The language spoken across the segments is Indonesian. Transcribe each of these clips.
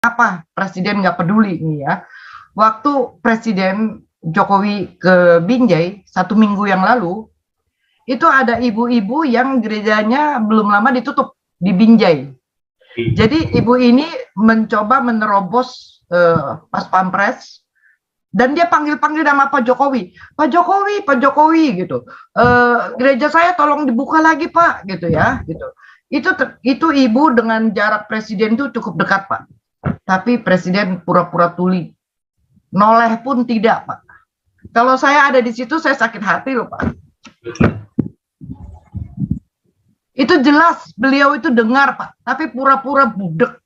Apa presiden nggak peduli nih ya? Waktu Presiden Jokowi ke Binjai 1 minggu yang lalu, itu ada ibu-ibu yang gerejanya belum lama ditutup di Binjai. Jadi ibu ini mencoba menerobos pas pampres dan dia panggil-panggil nama Pak Jokowi, Pak Jokowi, Pak Jokowi gitu. Gereja saya tolong dibuka lagi Pak, gitu ya, gitu. Itu ibu dengan jarak presiden itu cukup dekat Pak. Tapi presiden pura-pura tuli, noleh pun tidak Pak. Kalau saya ada di situ saya sakit hati loh Pak. Itu jelas beliau itu dengar Pak, tapi pura-pura budek.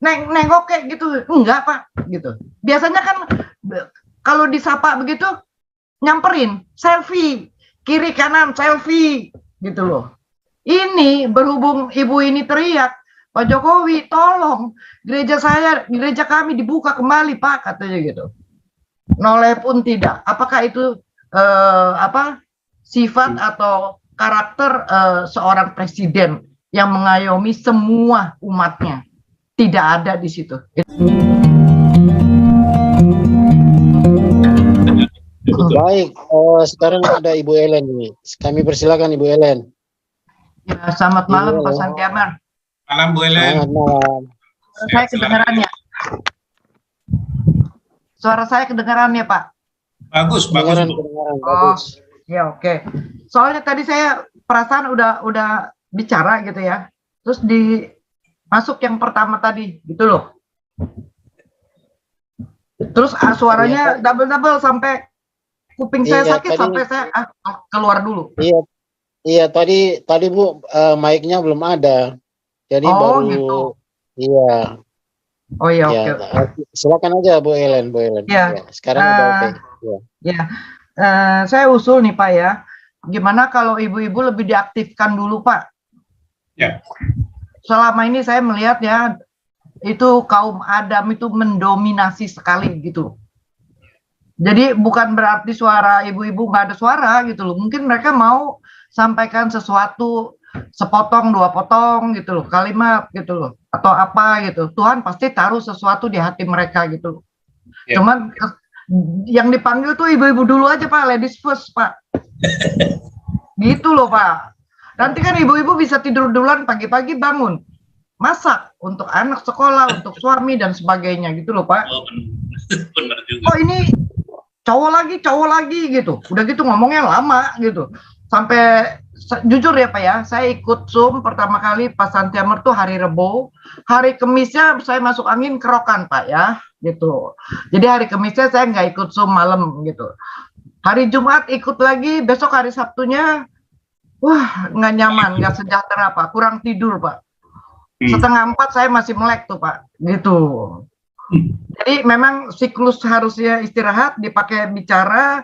Nengok kayak gitu, enggak Pak, gitu. Biasanya kan kalau disapa begitu nyamperin, selfie, kiri kanan selfie, gitu loh. Ini berhubung ibu ini teriak, Pak Jokowi tolong gereja kami dibuka kembali Pak, katanya gitu. Noleh pun tidak. Apakah itu sifat atau karakter seorang presiden yang mengayomi semua umatnya? Tidak ada di situ. Baik, sekarang ada Ibu Ellen nih. Kami persilakan Ibu Ellen. Ya, selamat malam Pak Santiamer. Malam Bu Ellen. Selamat malam. Saya kedengarannya. Suara saya kedengarannya Pak. Bagus, bagus. Kedengaran, bagus. Ya oke. Soalnya tadi saya perasaan udah bicara gitu ya. Terus masuk yang pertama tadi gitu loh. Terus suaranya double sampai kuping saya sakit tadi, sampai saya keluar dulu. Iya tadi Bu, mic-nya belum ada. Jadi baru gitu. Iya. Oh iya, oke. Silakan aja Bu Ellen. Ya. Sekarang udah oke. Ya. Saya usul nih Pak ya. Gimana kalau ibu-ibu lebih diaktifkan dulu Pak? Ya. Selama ini saya melihat ya, itu kaum Adam itu mendominasi sekali gitu. Jadi bukan berarti suara ibu-ibu nggak ada suara gitu loh. Mungkin mereka mau sampaikan sesuatu sepotong dua potong gitu loh, kalimat gitu loh, atau apa gitu. Tuhan pasti taruh sesuatu di hati mereka gitu loh. Ya. Cuman yang dipanggil tuh ibu-ibu dulu aja Pak, ladies first Pak. Gitu loh Pak. Nanti kan ibu-ibu bisa tidur duluan, pagi-pagi bangun, masak untuk anak sekolah, untuk suami dan sebagainya gitu loh Pak. Oh, benar juga. Oh ini cowok lagi gitu. Udah gitu ngomongnya lama gitu. Sampai jujur ya Pak ya, saya ikut Zoom pertama kali pas Santiamer tuh hari Rebo. Hari Kemisnya saya masuk angin kerokan Pak ya, gitu. Jadi hari Kemisnya saya nggak ikut Zoom malam gitu. Hari Jumat ikut lagi, besok hari Sabtunya wah, nggak nyaman, nggak sejahtera Pak, kurang tidur Pak. 3:30 saya masih melek tuh Pak, gitu. Jadi memang siklus harusnya istirahat, dipakai bicara,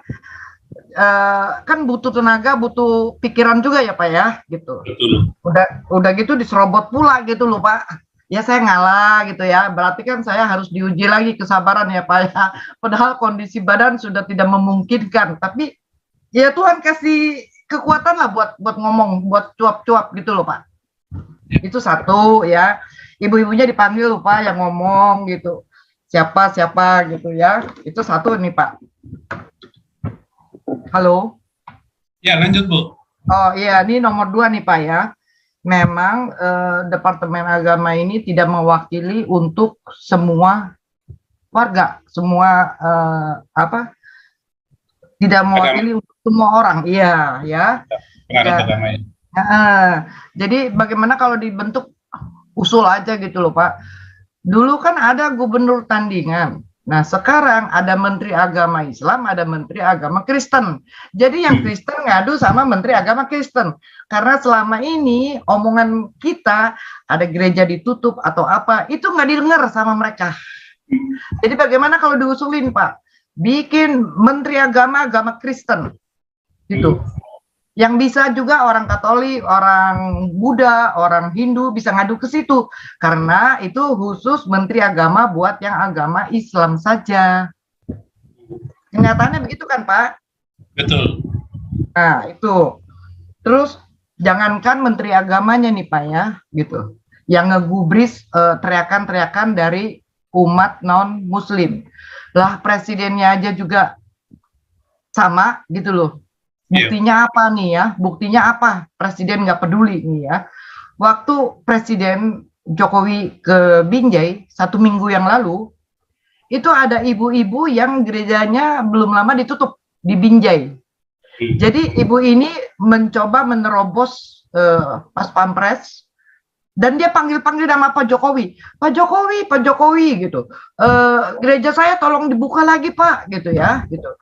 kan butuh tenaga, butuh pikiran juga ya Pak ya, gitu. Udah gitu diserobot pula gitu loh Pak. Ya saya ngalah gitu ya, berarti kan saya harus diuji lagi kesabaran ya Pak ya. Padahal kondisi badan sudah tidak memungkinkan, tapi ya Tuhan kasih kekuatan lah buat ngomong, buat cuap-cuap gitu loh Pak. Itu satu ya. Ibu-ibunya dipanggil lupa yang ngomong gitu. Siapa gitu ya. Itu satu nih Pak. Halo. Ya lanjut Bu. Oh iya, ini nomor 2 nih Pak ya. Memang Departemen Agama ini tidak mewakili untuk semua warga, semua tidak mewakili untuk semua orang, iya ya. Jadi bagaimana kalau dibentuk usul aja gitu loh Pak. Dulu kan ada gubernur tandingan. Nah sekarang ada Menteri Agama Islam, ada Menteri Agama Kristen. Jadi yang Kristen ngadu sama Menteri Agama Kristen. Karena selama ini omongan kita ada gereja ditutup atau apa, itu nggak didengar sama mereka. Jadi bagaimana kalau diusulin Pak? Bikin Menteri Agama Kristen gitu. Yang bisa juga orang Katolik, orang Buddha, orang Hindu bisa ngadu ke situ. Karena itu khusus Menteri Agama buat yang agama Islam saja. Kenyataannya begitu kan Pak? Betul. Nah itu. Terus jangankan Menteri Agamanya nih Pak ya, gitu. yang ngegubris teriakan-teriakan dari umat non Muslim. Lah presidennya aja juga sama gitu loh. Buktinya apa nih ya? Buktinya apa? Presiden nggak peduli nih ya. Waktu Presiden Jokowi ke Binjai 1 minggu yang lalu, itu ada ibu-ibu yang gerejanya belum lama ditutup di Binjai. Jadi ibu ini mencoba menerobos pas pampres, dan dia panggil-panggil nama Pak Jokowi, Pak Jokowi, Pak Jokowi gitu. Gereja saya tolong dibuka lagi Pak, gitu ya, gitu.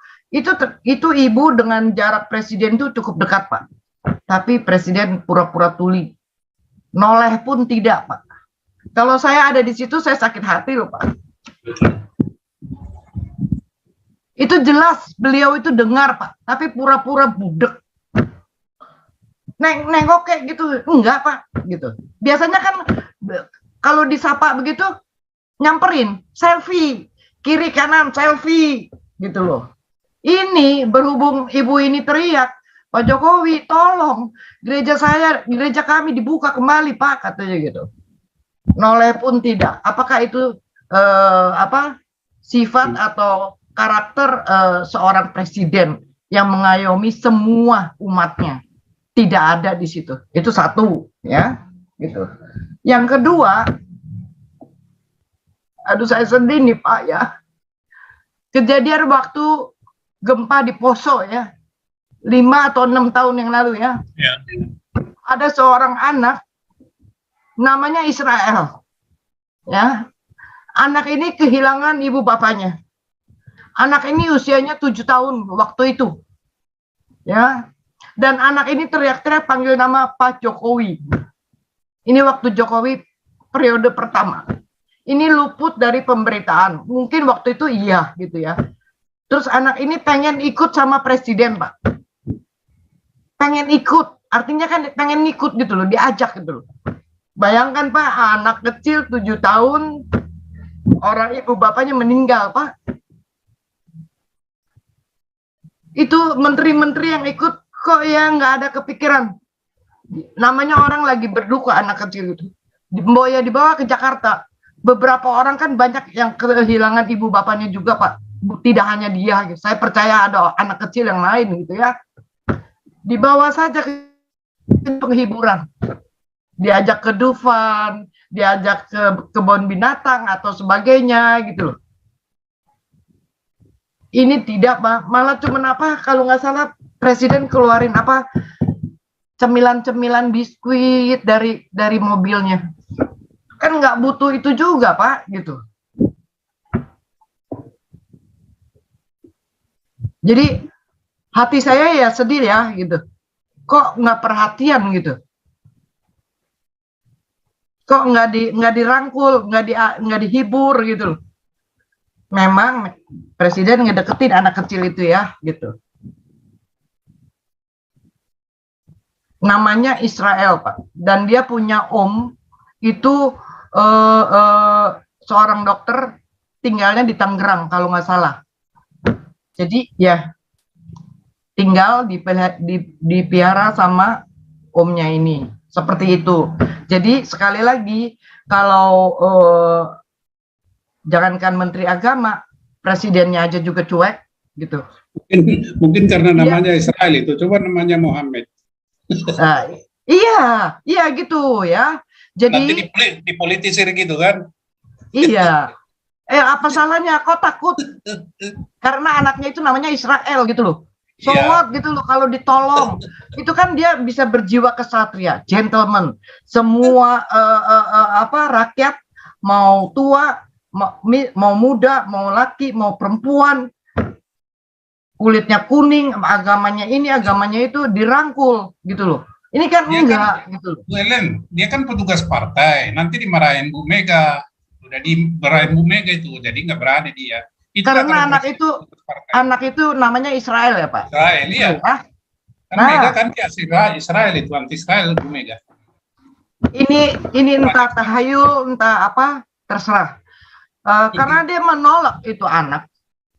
Itu ibu dengan jarak presiden itu cukup dekat Pak. Tapi presiden pura-pura tuli, noleh pun tidak Pak. Kalau saya ada di situ saya sakit hati loh Pak. Itu jelas beliau itu dengar Pak, tapi pura-pura budek. Nengok kayak gitu, enggak Pak, gitu. Biasanya kan kalau disapa begitu nyamperin, selfie, kiri kanan selfie, gitu loh. Ini berhubung ibu ini teriak, Pak Jokowi tolong gereja kami dibuka kembali Pak, katanya gitu. Noleh pun tidak. Apakah itu sifat atau karakter seorang presiden yang mengayomi semua umatnya? Tidak ada di situ. Itu satu, ya, gitu. Yang kedua, aduh saya sedih nih Pak ya. Kejadian waktu gempa di Poso ya, 5 atau 6 tahun yang lalu ya. Ada seorang anak namanya Israel, ya. Anak ini kehilangan ibu bapaknya. Anak ini usianya 7 tahun waktu itu, ya. Dan anak ini teriak-teriak panggil nama Pak Jokowi. Ini waktu Jokowi periode pertama. Ini luput dari pemberitaan. Mungkin waktu itu iya gitu ya. Terus anak ini pengen ikut sama presiden Pak. Pengen ikut, artinya kan pengen ikut gitu loh, diajak gitu loh. Bayangkan Pak, anak kecil 7 tahun, orang ibu bapaknya meninggal Pak. Itu menteri-menteri yang ikut kok ya nggak ada kepikiran. Namanya orang lagi berduka anak kecil itu. Dibawa ke Jakarta. Beberapa orang kan banyak yang kehilangan ibu bapaknya juga Pak. Tidak hanya dia. Gitu. Saya percaya ada anak kecil yang lain gitu ya. Dibawa saja ke penghiburan. Diajak ke Dufan, diajak ke kebun binatang atau sebagainya gitu loh. Ini tidak Pak, malah cuman apa kalau nggak salah presiden keluarin apa cemilan-cemilan biskuit dari mobilnya. Kan nggak butuh itu juga Pak gitu. Jadi hati saya ya sedih ya gitu. Kok nggak perhatian gitu? Kok nggak dirangkul, nggak dihibur gitu loh. Memang presiden ngedeketin anak kecil itu ya gitu. Namanya Israel Pak, dan dia punya om itu seorang dokter, tinggalnya di Tangerang kalau nggak salah. Jadi ya tinggal dipelihara sama omnya ini, seperti itu. Jadi sekali lagi kalau jangankan menteri agama, presidennya aja juga cuek gitu. Mungkin karena namanya Israel itu, coba namanya Muhammad. Iya gitu ya. Jadi nanti dipolitisir gitu kan? Iya. Apa salahnya? Kok takut? Karena anaknya itu namanya Israel gitu loh. So what gitu loh kalau ditolong. Itu kan dia bisa berjiwa kesatria, gentleman. Semua rakyat mau tua, mau muda, mau laki, mau perempuan, kulitnya kuning, agamanya ini, agamanya itu dirangkul gitu loh. Ini kan dia enggak kan, gitu loh. Bu Ellen, dia kan petugas partai, nanti dimarahin Bu Mega. Udah dimarahin Bu Mega itu, jadi nggak berani dia. Karena anak itu namanya Israel ya Pak? Israel, iya. Kan Mega kan dia Israel itu, anti-Israel Bu Mega. Ini entah tahayul, entah apa, terserah. Karena dia menolak itu anak.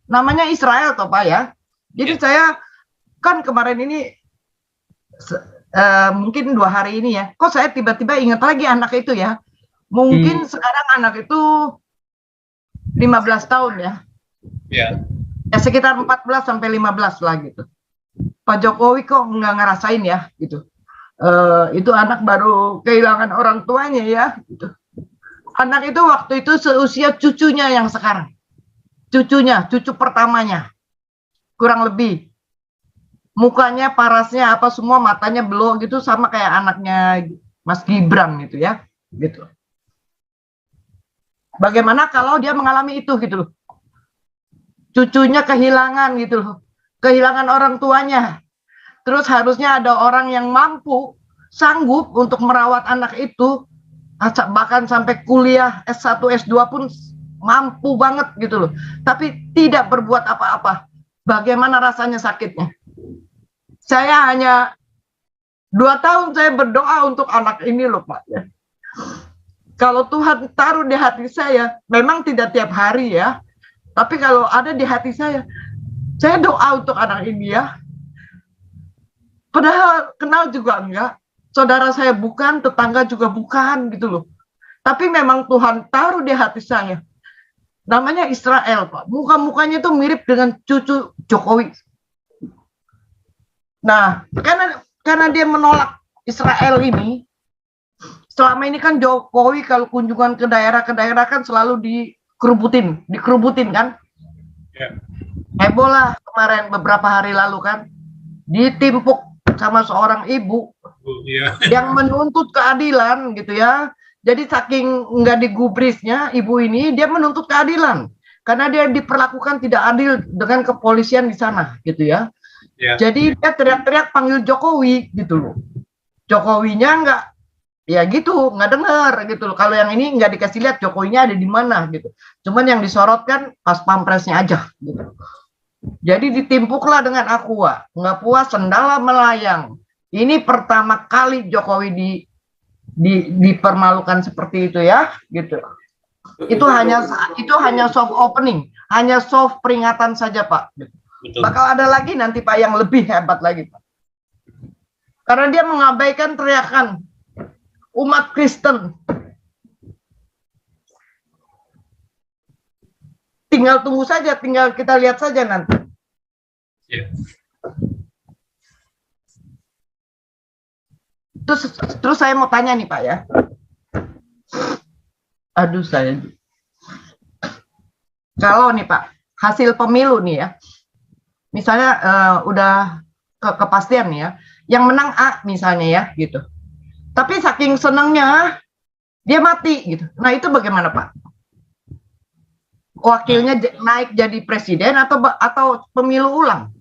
Namanya Israel toh Pak ya. Jadi saya kan kemarin ini mungkin 2 hari ini ya. Kok saya tiba-tiba ingat lagi anak itu ya. Mungkin sekarang anak itu 15 tahun ya. Ya. Ya sekitar 14 sampai 15 lah gitu. Pak Jokowi kok nggak ngerasain ya gitu. Itu anak baru kehilangan orang tuanya ya gitu. Anak itu waktu itu seusia cucunya yang sekarang. Cucu pertamanya. Kurang lebih. Mukanya, parasnya, apa semua, matanya belok gitu, sama kayak anaknya Mas Gibran gitu ya. Gitu. Bagaimana kalau dia mengalami itu gitu loh. Cucunya kehilangan gitu loh. Kehilangan orang tuanya. Terus harusnya ada orang yang mampu, sanggup untuk merawat anak itu, bahkan sampai kuliah S1, S2 pun mampu banget gitu loh. Tapi tidak berbuat apa-apa. Bagaimana rasanya sakitnya? Saya hanya 2 tahun saya berdoa untuk anak ini loh Pak. Ya. Kalau Tuhan taruh di hati saya, memang tidak tiap hari ya. Tapi kalau ada di hati saya doa untuk anak ini ya. Padahal kenal juga enggak. Saudara saya bukan, tetangga juga bukan gitu loh. Tapi memang Tuhan taruh di hati saya. Namanya Israel, Pak. Muka-mukanya itu mirip dengan cucu Jokowi. Nah, karena dia menolak Israel ini, selama ini kan Jokowi kalau kunjungan ke daerah kan selalu dikerubutin kan? Ya. Heboh lah kemarin beberapa hari lalu kan, ditimpuk sama seorang ibu yang menuntut keadilan gitu ya. Jadi saking nggak digubrisnya ibu ini, dia menuntut keadilan karena dia diperlakukan tidak adil dengan kepolisian di sana gitu ya. Yeah. Jadi dia teriak-teriak panggil Jokowi gitu loh. Jokowinya nggak, ya gitu, nggak dengar gitu loh. Kalau yang ini nggak dikasih lihat Jokowinya ada di mana gitu. Cuman yang disorotkan pas pampresnya aja gitu. Jadi ditimpuklah dengan aqua, nggak puas sendala melayang. Ini pertama kali Jokowi dipermalukan seperti itu ya, gitu. Itu hanya soft opening, hanya soft peringatan saja Pak. Betul. Bakal ada lagi nanti Pak yang lebih hebat lagi Pak. Karena dia mengabaikan teriakan umat Kristen. Tinggal tunggu saja, tinggal kita lihat saja nanti. Yeah. Terus saya mau tanya nih Pak ya. Aduh saya. Kalau nih Pak, hasil pemilu nih ya. Misalnya udah kepastian nih ya. Yang menang A misalnya ya gitu. Tapi saking senangnya dia mati gitu. Nah itu bagaimana Pak? Wakilnya naik jadi presiden atau pemilu ulang?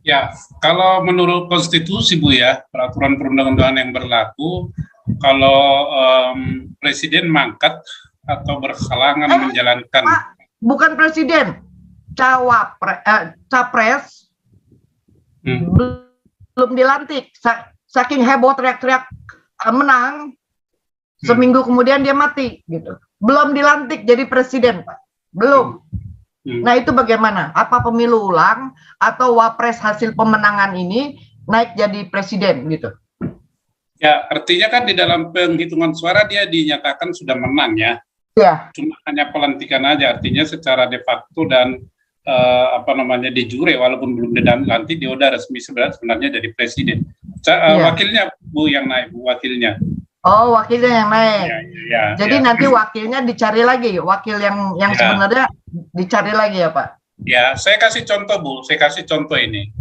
Ya, kalau menurut konstitusi Bu ya, peraturan perundang-undangan yang berlaku, kalau presiden mangkat atau berhalangan menjalankan. Pak, bukan presiden, capres belum dilantik. Saking heboh teriak-teriak menang, seminggu kemudian dia mati gitu. Belum dilantik jadi presiden Pak, belum. Nah itu bagaimana? Apa pemilu ulang atau wapres hasil pemenangan ini naik jadi presiden gitu? Ya artinya kan di dalam penghitungan suara dia dinyatakan sudah menang ya. Ya. Cuma hanya pelantikan aja, artinya secara de facto dan de jure walaupun belum dilantik dia udah resmi sebenarnya jadi presiden. Wakilnya Bu yang naik, Bu wakilnya. Oh, wakilnya yang naik. Ya, jadi nanti wakilnya dicari lagi, wakil yang sebenarnya dicari lagi ya Pak? Ya, saya kasih contoh Bu, saya kasih contoh ini.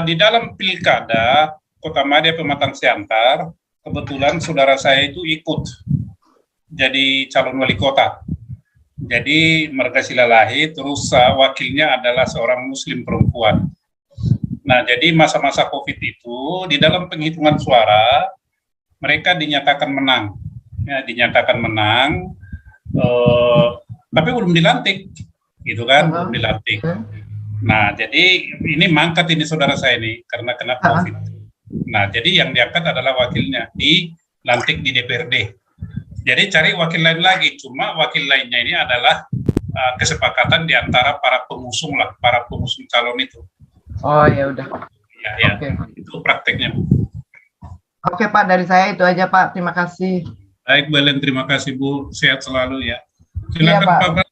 Di dalam pilkada Kota Madia Pematang Siantar, kebetulan saudara saya itu ikut jadi calon wali kota. Jadi Margasilalahi, terus wakilnya adalah seorang muslim perempuan. Nah, jadi masa-masa COVID itu, di dalam penghitungan suara, mereka dinyatakan menang, ya, tapi belum dilantik, gitu kan, belum dilantik. Nah, jadi ini mangkat ini saudara saya ini karena kena COVID. Nah, jadi yang diangkat adalah wakilnya, dilantik di DPRD. Jadi cari wakil lain lagi, cuma wakil lainnya ini adalah kesepakatan di antara para pengusung calon itu. Oh ya udah. Ya, okay. Itu prakteknya Bu. Oke Pak, dari saya itu aja Pak. Terima kasih. Baik, Bu Ellen, terima kasih Bu. Sehat selalu ya. Iya, Silakan Pak. Pak.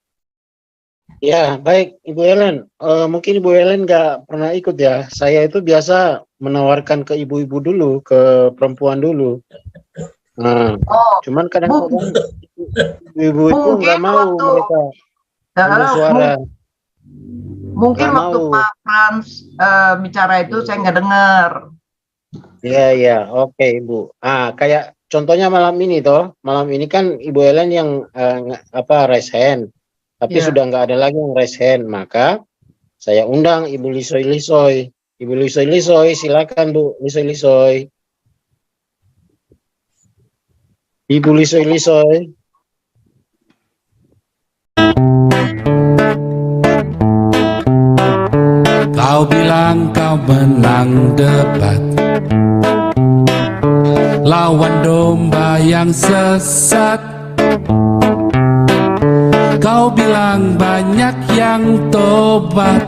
Ya, baik Ibu Ellen. Mungkin Ibu Ellen nggak pernah ikut ya. Saya itu biasa menawarkan ke ibu-ibu dulu, ke perempuan dulu. Nah, Oh, cuman kadang-kadang ibu-ibu itu mungkin nggak mau waktu mereka ya, ambil suara. mungkin Nggak waktu mau. Pak Frans bicara itu saya nggak dengar. Iya, iya, oke Ibu. Kayak contohnya malam ini toh. Malam ini kan Ibu Ellen yang raise hand. Tapi Iya. sudah nggak ada lagi yang raise hand, maka saya undang Ibu Lisoy Lisoy. Ibu Lisoy Lisoy, silakan Bu Lisoy Lisoy. Ibu Lisoy Lisoy. Kau bilang kau menang debat, lawan domba yang sesat. Kau bilang banyak yang tobat.